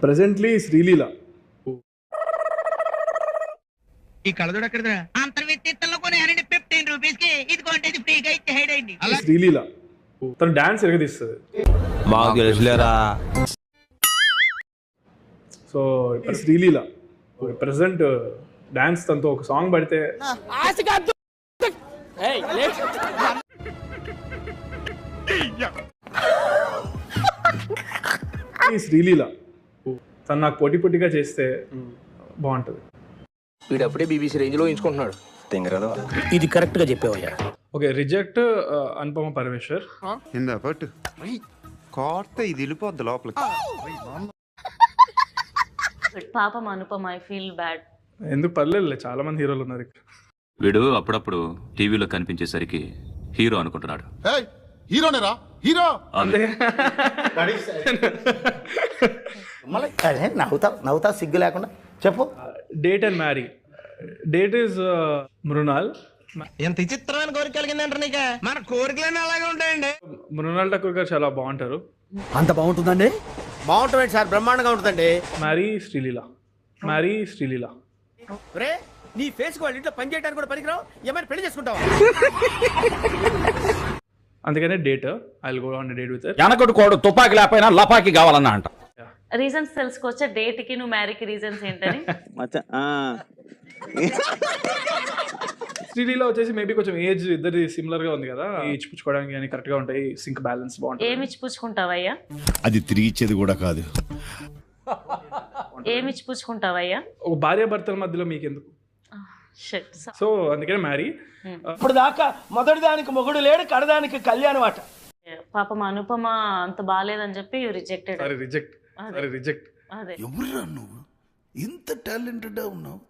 Presently Sreeleela. ఈ కళ్ళజోడు ఎక్కడదా? అంతర్విత్తిలో కొనేయాలండి 15 rupees కి, ఇది కొంటే ఇది ఫ్రీగా ఇచ్చేయండి. శ్రీలీల తను డాన్స్ ఎరగదీస్తుంది. మాకు తెలుసులేరా. సో శ్రీలీల ప్రెసెంట్ డాన్స్ తనతో ఒక సాంగ్ పడితే ఈ శ్రీలీల తను నాకు పోటీగా చేస్తే బాగుంటుంది. వీడప్పుడే బీబీసీ రేంజ్ లో ఎంచుకుంటున్నాడు. ఇది కరెక్ట్ గా చెప్పావయ్యా. Okay, reject Anupama Parameshwar. ఇందా పట్టు కోర్త ఇది వెళ్ళిపోద్ది లోపలికి. పాపం అనుపమ, ఐ ఫీల్ బ్యాడ్. ఎందుకు పర్లేదు, చాలా మంది హీరోలు ఉన్నారు ఇక్కడ. వీడు అప్పుడప్పుడు టీవీలో కనిపించేసరికి హీరో అనుకుంటున్నాడు. హీరోనేరా హీరో. అంతే. నవ్వుతా సిగ్గు లేకుండా చెప్పు. Date and marry. Date is Mrunal. ఎంత విచిత్రమైన కోరిక కలిగిందంటారు నీకు? మన కోరికలన్నీ అలాగే ఉంటాయండి. మృణాల్ ఠాకూర్ గారు చాలా బాగుంటారు. అంత బాగుంటుందండి? బాగుంటుంది సార్, బ్రహ్మాండంగా ఉంటుందండి. మ్యారీ శ్రీలీల. మ్యారీ శ్రీలీల. రే, నీ ఫేస్ వాళ్ళ ఇంట్లో పని చేయడానికి కూడా పనికిరావు, ఏమైనా పెళ్లి చేసుకుంటావా? అందుకనే date. I will go on date with her. వెనకటి కోడు తుపాకి లేకపోయినా లపాకి కావాలన్నా అంట. రీజన్స్ తెలుసుకోవచ్చా డేట్ కి నువ్వు మ్యారీకి రీజన్స్ ఏంటని? శ్రీలీల వచ్చేసి మేబీ కొంచెం ఏజ్ ఇద్దరి సిమిలర్ గా ఉంది కదా, ఇచ్చిపుచ్చుకోవడానికి కానీ కరెక్ట్ గా ఉంటాయి. సింక్ బ్యాలెన్స్ బాగుంటుంది. ఏమి ఇచ్చిపుచ్చుకుంటావయ్యా? అది తిరిగి ఇచ్చేది కూడా కాదు. ఏమి ఇచ్చిపుచ్చుకుంటావయ్యా? ఒక భార్య భర్తల మధ్యలో మీకు ఎందుకు? సో అందుకనే మ్యారీ. ఇప్పుడు దాకా మొదటి దానికి మొగుడు లేడు, కడదానికి కళ్యాణం అట. పాపం అనుపమ అంత బాగాలేదని చెప్పి రిజెక్టెడ్. రిజెక్ట్. అదే ఎవరురా నువ్వు ఇంత టాలెంటెడ్ ఉన్నావు?